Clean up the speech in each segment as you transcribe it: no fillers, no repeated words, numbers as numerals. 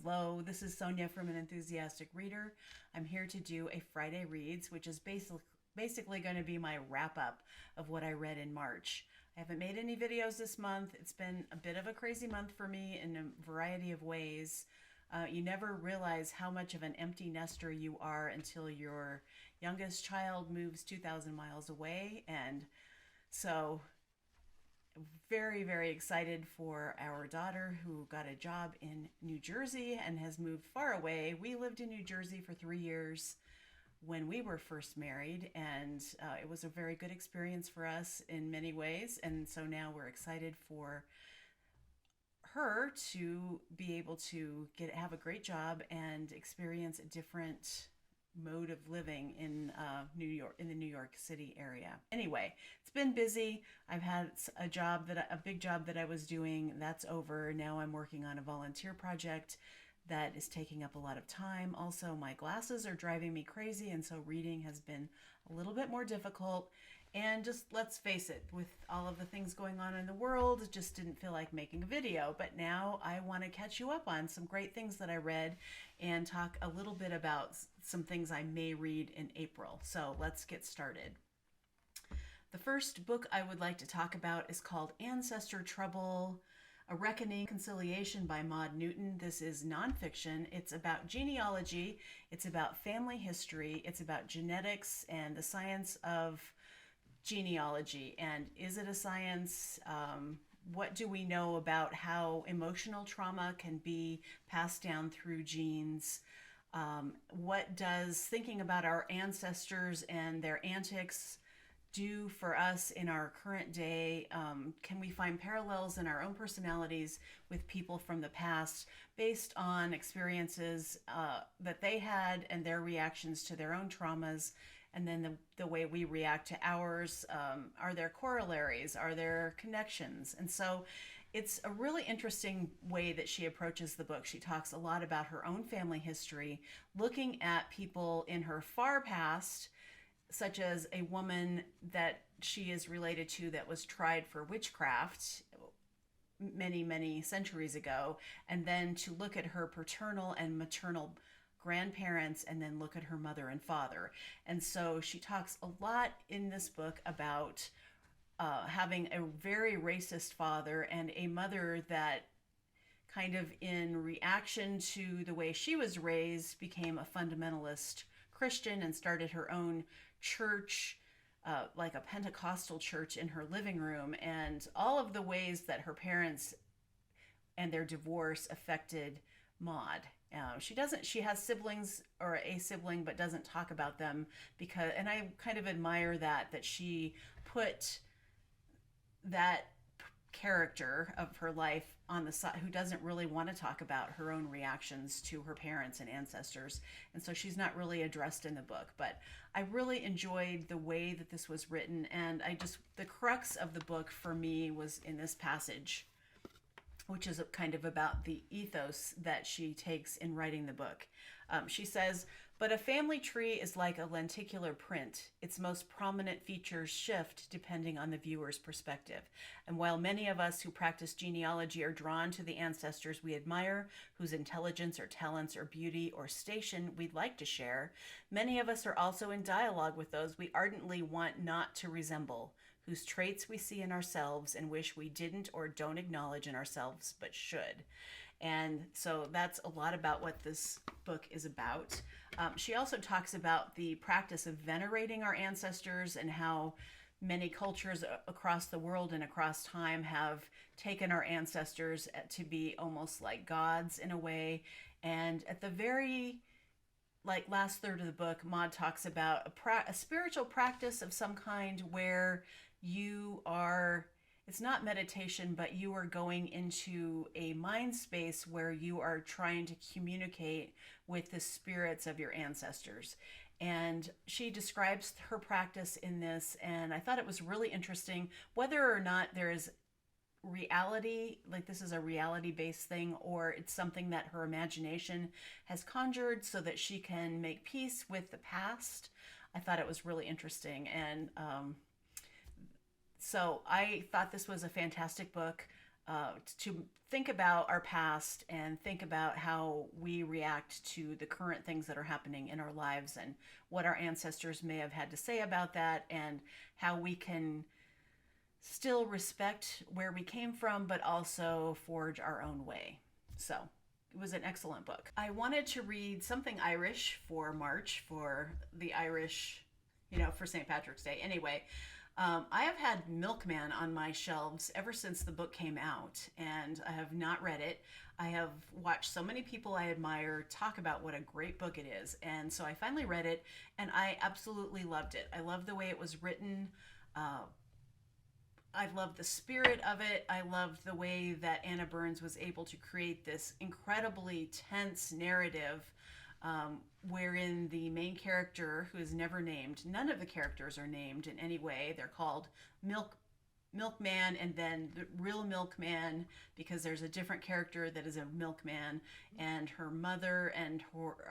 Hello, this is Sonia from An Enthusiastic Reader. I'm here to do a Friday Reads, which is basically going to be my wrap up of what I read in March. I haven't made any videos this month. It's been a bit of a crazy month for me in a variety of ways. You never realize how much of an empty nester you are until your youngest child moves 2,000 miles away. And so very, very excited for our daughter who got a job in New Jersey and has moved far away. We lived in New Jersey for 3 years when we were first married, and it was a very good experience for us in many ways. And so now we're excited for her to be able to have a great job and experience a different mode of living in New York, in the New York City area. Anyway, it's been busy. I've had a big job that I was doing. That's over. Now I'm working on a volunteer project that is taking up a lot of time. Also, my glasses are driving me crazy, and so reading has been a little bit more difficult. And just let's face it, with all of the things going on in the world, it just didn't feel like making a video. But now I want to catch you up on some great things that I read and talk a little bit about some things I may read in April. So let's get started. The first book I would like to talk about is called Ancestor Trouble, A Reckoning Conciliation by Maud Newton. This is nonfiction. It's about genealogy. It's about family history. It's about genetics and the science of genealogy. And is it a science? What do we know about how emotional trauma can be passed down through genes? What does thinking about our ancestors and their antics do for us in our current day? Can we find parallels in our own personalities with people from the past based on experiences that they had and their reactions to their own traumas? And then the way we react to ours, are there corollaries? Are there connections? And so it's a really interesting way that she approaches the book. She talks a lot about her own family history, looking at people in her far past, such as a woman that she is related to that was tried for witchcraft many, many centuries ago, and then to look at her paternal and maternal grandparents, and then look at her mother and father. And so she talks a lot in this book about having a very racist father and a mother that kind of in reaction to the way she was raised became a fundamentalist Christian and started her own church, like a Pentecostal church in her living room, and all of the ways that her parents and their divorce affected Maud. She has siblings or a sibling, but doesn't talk about them and I kind of admire that she put that character of her life on the side, who doesn't really want to talk about her own reactions to her parents and ancestors. And so she's not really addressed in the book, but I really enjoyed the way that this was written. And the crux of the book for me was in this passage, which is kind of about the ethos that she takes in writing the book. She says, "But a family tree is like a lenticular print. Its most prominent features shift depending on the viewer's perspective. And while many of us who practice genealogy are drawn to the ancestors we admire, whose intelligence or talents or beauty or station we'd like to share, many of us are also in dialogue with those we ardently want not to resemble, whose traits we see in ourselves and wish we didn't or don't acknowledge in ourselves, but should." And so that's a lot about what this book is about. She also talks about the practice of venerating our ancestors and how many cultures across the world and across time have taken our ancestors to be almost like gods in a way. And at the very last third of the book, Maud talks about a spiritual practice of some kind where it's not meditation, but you are going into a mind space where you are trying to communicate with the spirits of your ancestors. And she describes her practice in this, and I thought it was really interesting, whether or not there is reality, like this is a reality-based thing, or it's something that her imagination has conjured so that she can make peace with the past. I thought it was really interesting. And so I thought this was a fantastic book. to think about our past and think about how we react to the current things that are happening in our lives and what our ancestors may have had to say about that, and how we can still respect where we came from, but also forge our own way. So it was an excellent book. I wanted to read something Irish for March, for the Irish, for St. Patrick's Day. Anyway, I have had Milkman on my shelves ever since the book came out, and I have not read it. I have watched so many people I admire talk about what a great book it is, and so I finally read it, and I absolutely loved it. I loved the way it was written. I loved the spirit of it. I loved the way that Anna Burns was able to create this incredibly tense narrative, wherein the main character, who is never named, none of the characters are named in any way. They're called Milkman, and then the real Milkman, because there's a different character that is a milkman, and her mother and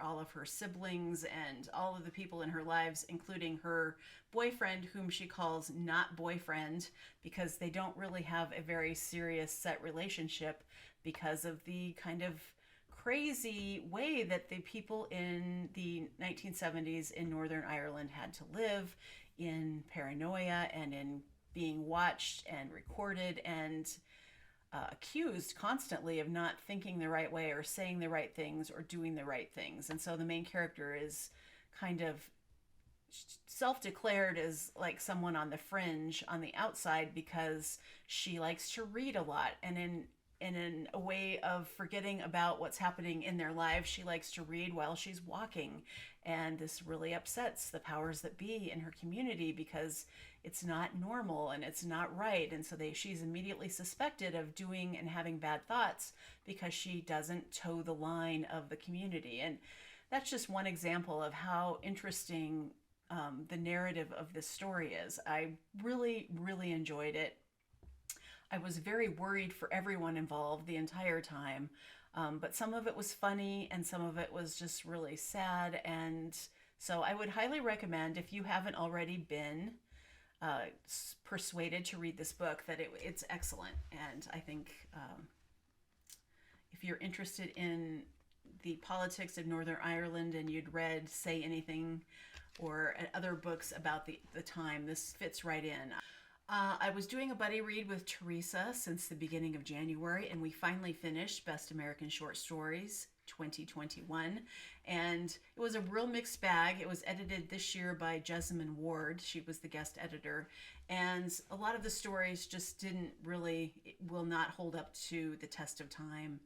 all of her siblings and all of the people in her lives, including her boyfriend, whom she calls not boyfriend, because they don't really have a very serious set relationship because of the kind of crazy way that the people in the 1970s in Northern Ireland had to live, in paranoia and in being watched and recorded and accused constantly of not thinking the right way or saying the right things or doing the right things. And so the main character is kind of self-declared as like someone on the fringe on the outside because she likes to read a lot, and in a way of forgetting about what's happening in their lives, she likes to read while she's walking. And this really upsets the powers that be in her community because it's not normal and it's not right. And so she's immediately suspected of doing and having bad thoughts because she doesn't toe the line of the community. And that's just one example of how interesting the narrative of this story is. I really, really enjoyed it. I was very worried for everyone involved the entire time, but some of it was funny and some of it was just really sad. And so I would highly recommend, if you haven't already been persuaded to read this book, that it's excellent. And I think if you're interested in the politics of Northern Ireland and you'd read Say Anything or other books about the time, this fits right in. I was doing a buddy read with Teresa since the beginning of January, and we finally finished Best American Short Stories 2021, and it was a real mixed bag. It was edited this year by Jesamyn Ward. She was the guest editor, and a lot of the stories just will not hold up to the test of time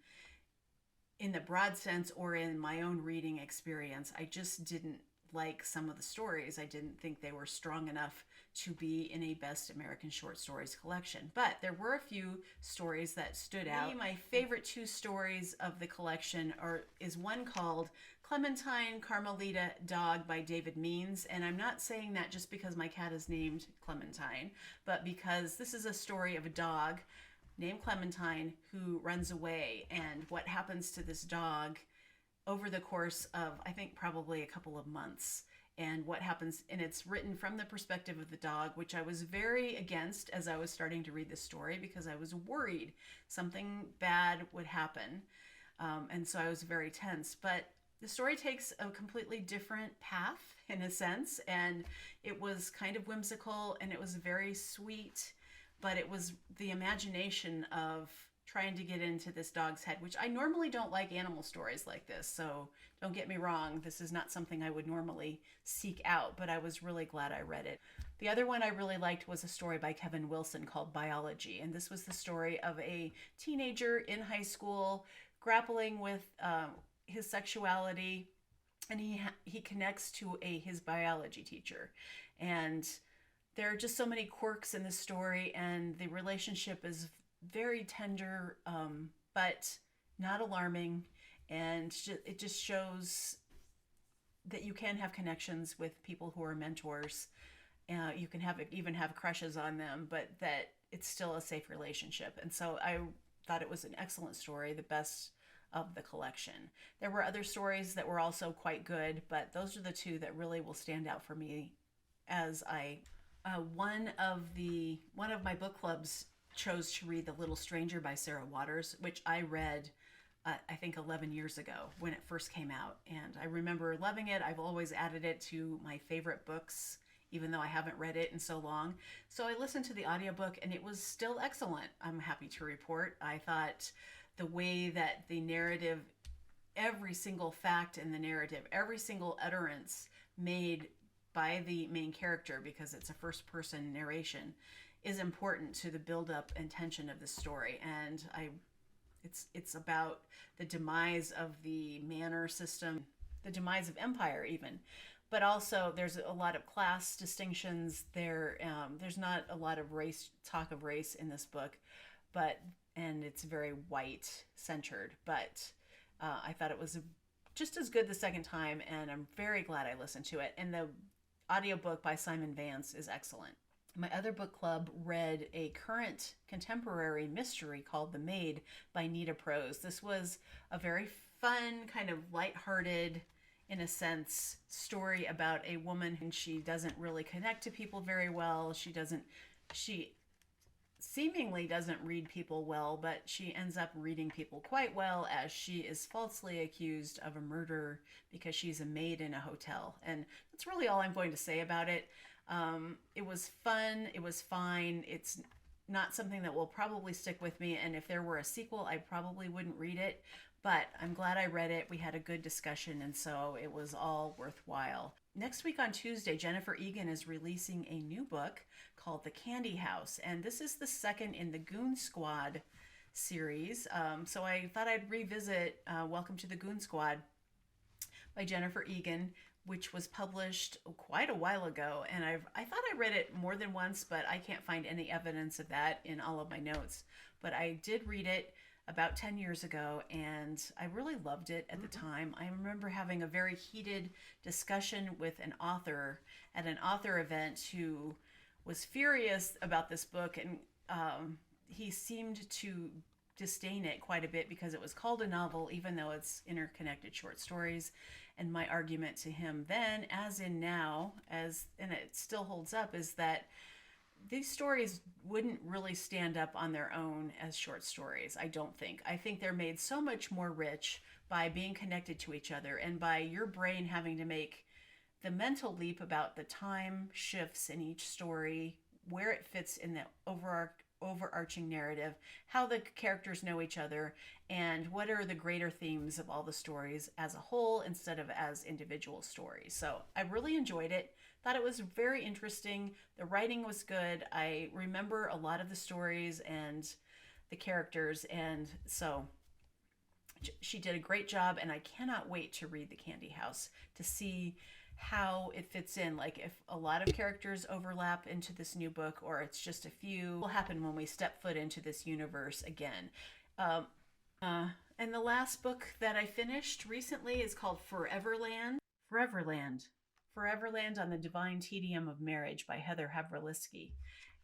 in the broad sense or in my own reading experience. I just didn't like some of the stories. I didn't think they were strong enough to be in a Best American Short Stories collection. But there were a few stories that stood out. My favorite two stories of the collection is one called Clementine, Carmelita, Dog by David Means. And I'm not saying that just because my cat is named Clementine, but because this is a story of a dog named Clementine who runs away, and what happens to this dog over the course of, I think, probably a couple of months, and what happens. And it's written from the perspective of the dog, which I was very against as I was starting to read the story because I was worried something bad would happen. And so I was very tense. But the story takes a completely different path in a sense, and it was kind of whimsical and it was very sweet, but it was the imagination of trying to get into this dog's head, which I normally don't like animal stories like this, so don't get me wrong, this is not something I would normally seek out, but I was really glad I read it. The other one I really liked was a story by Kevin Wilson called Biology, and this was the story of a teenager in high school grappling with his sexuality, and he connects to his biology teacher, and there are just so many quirks in the story, and the relationship is very tender, but not alarming, and it just shows that you can have connections with people who are mentors. You can even have crushes on them, but that it's still a safe relationship. And so I thought it was an excellent story, the best of the collection. There were other stories that were also quite good, but those are the two that really will stand out for me as one of my book clubs chose to read The Little Stranger by Sarah Waters, which I read, I think 11 years ago when it first came out. And I remember loving it. I've always added it to my favorite books, even though I haven't read it in so long. So I listened to the audiobook and it was still excellent. I'm happy to report. I thought the way that the narrative, every single fact in the narrative, every single utterance made by the main character, because it's a first person narration, is important to the build-up and tension of the story. And it's about the demise of the manor system, the demise of empire even, but also there's a lot of class distinctions there. There's not a lot of talk of race in this book, and it's very white centered, but I thought it was just as good the second time, and I'm very glad I listened to it. And the audiobook by Simon Vance is excellent. My other book club read a current contemporary mystery called The Maid by Nita Prose. This was a very fun, kind of lighthearted, in a sense, story about a woman who she doesn't really connect to people very well. She seemingly doesn't read people well, but she ends up reading people quite well, as she is falsely accused of a murder because she's a maid in a hotel. And that's really all I'm going to say about it. It was fun. It was fine. It's not something that will probably stick with me. And if there were a sequel, I probably wouldn't read it. But I'm glad I read it. We had a good discussion, and so it was all worthwhile. Next week on Tuesday, Jennifer Egan is releasing a new book called The Candy House. And this is the second in the Goon Squad series. So I thought I'd revisit Welcome to the Goon Squad by Jennifer Egan, which was published quite a while ago. And I thought I read it more than once, but I can't find any evidence of that in all of my notes. But I did read it about 10 years ago, and I really loved it at the time. I remember having a very heated discussion with an author at an author event who was furious about this book, and he seemed to disdain it quite a bit because it was called a novel, even though it's interconnected short stories. And my argument to him then, as in now, and it still holds up, is that these stories wouldn't really stand up on their own as short stories, I don't think. I think they're made so much more rich by being connected to each other and by your brain having to make the mental leap about the time shifts in each story, where it fits in the overarching narrative, how the characters know each other, and what are the greater themes of all the stories as a whole instead of as individual stories. So I really enjoyed it. Thought it was very interesting. The writing was good. I remember a lot of the stories and the characters, and so she did a great job, and I cannot wait to read The Candy House to see how it fits in, like if a lot of characters overlap into this new book or it's just a few. What will happen when we step foot into this universe again. And the last book that I finished recently is called Foreverland on the Divine Tedium of Marriage by Heather Havrilesky.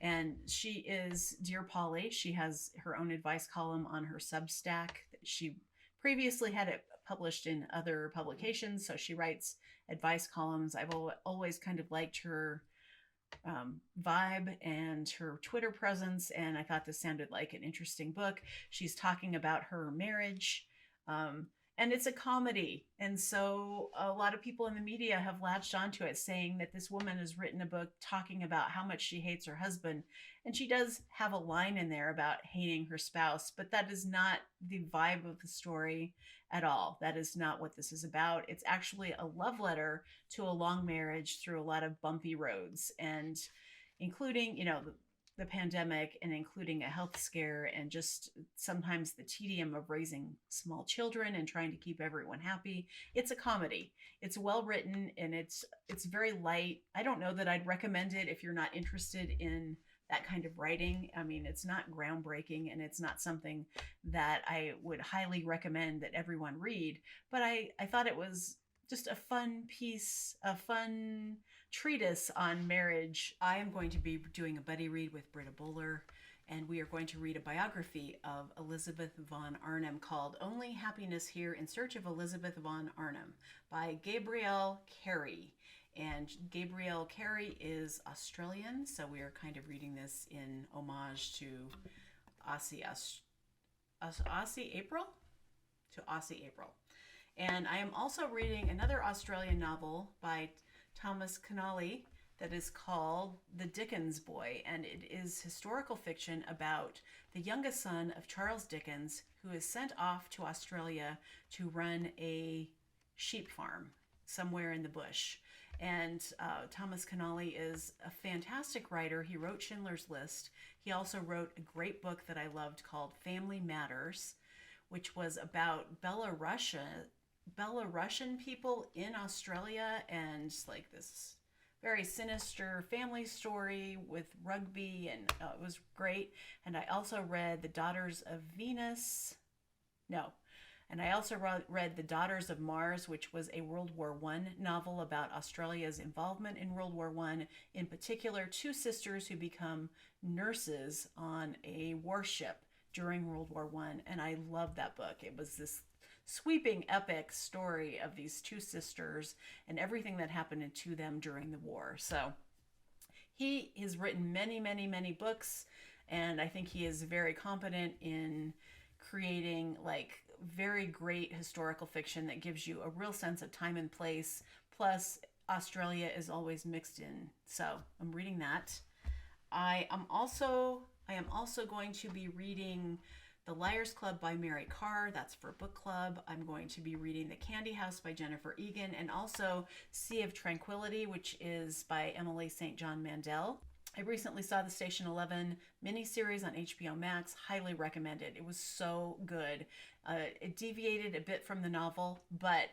And she is Dear Polly. She has her own advice column on her Substack. She previously had it published in other publications, so she writes advice columns. I've always kind of liked her vibe and her Twitter presence, and I thought this sounded like an interesting book. She's talking about her marriage, and it's a comedy, and so a lot of people in the media have latched onto it, saying that this woman has written a book talking about how much she hates her husband, and she does have a line in there about hating her spouse, but that is not the vibe of the story at all. That is not what this is about. It's actually a love letter to a long marriage through a lot of bumpy roads, and including, the pandemic, and including a health scare, and just sometimes the tedium of raising small children and trying to keep everyone happy. It's a comedy. It's well written, and it's very light. I don't know that I'd recommend it if you're not interested in that kind of writing. I mean, it's not groundbreaking, and it's not something that I would highly recommend that everyone read, but I thought it was just a fun piece, a fun treatise on marriage. I am going to be doing a buddy read with Britta Bowler, and we are going to read a biography of Elizabeth von Arnim called Only Happiness Here in Search of Elizabeth von Arnim by Gabrielle Carey. And Gabrielle Carey is Australian, so we are kind of reading this in homage to Aussie April? To Aussie April. And I am also reading another Australian novel by Thomas Keneally that is called The Dickens Boy, and it is historical fiction about the youngest son of Charles Dickens, who is sent off to Australia to run a sheep farm somewhere in the bush. And Thomas Keneally is a fantastic writer. He wrote Schindler's List. He also wrote a great book that I loved called Family Matters, which was about Belarusian people in Australia, and like this very sinister family story with rugby, and it was great. And I also read The Daughters of Venus. No. And I also read The Daughters of Mars, which was a World War I novel about Australia's involvement in World War I, in particular, two sisters who become nurses on a warship during World War I. And I loved that book. It was this sweeping epic story of these two sisters and everything that happened to them during the war. So he has written many, many, many books, and I think he is very competent in creating like very great historical fiction that gives you a real sense of time and place. Plus, Australia is always mixed in. So I'm reading that. I am also going to be reading The Liars Club by Mary Karr. That's for book club. I'm going to be reading The Candy House by Jennifer Egan, and also Sea of Tranquility, which is by Emily St. John Mandel. I recently saw the Station 11 miniseries on HBO Max. Highly recommended. It was so good. It deviated a bit from the novel, but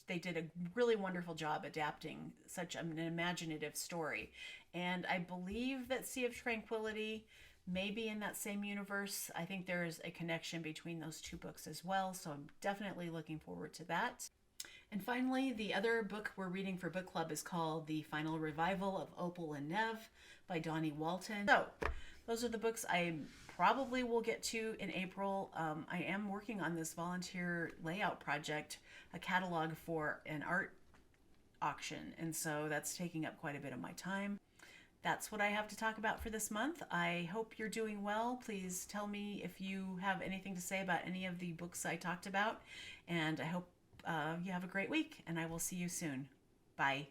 they did a really wonderful job adapting such an imaginative story. And I believe that Sea of Tranquility may be in that same universe. I think there is a connection between those two books as well, so I'm definitely looking forward to that. And finally, the other book we're reading for book club is called The Final Revival of Opal and Nev by Donnie Walton. So those are the books I probably will get to in April. I am working on this volunteer layout project, a catalog for an art auction, and so that's taking up quite a bit of my time. That's what I have to talk about for this month. I hope you're doing well. Please tell me if you have anything to say about any of the books I talked about, and I hope you have a great week, and I will see you soon. Bye.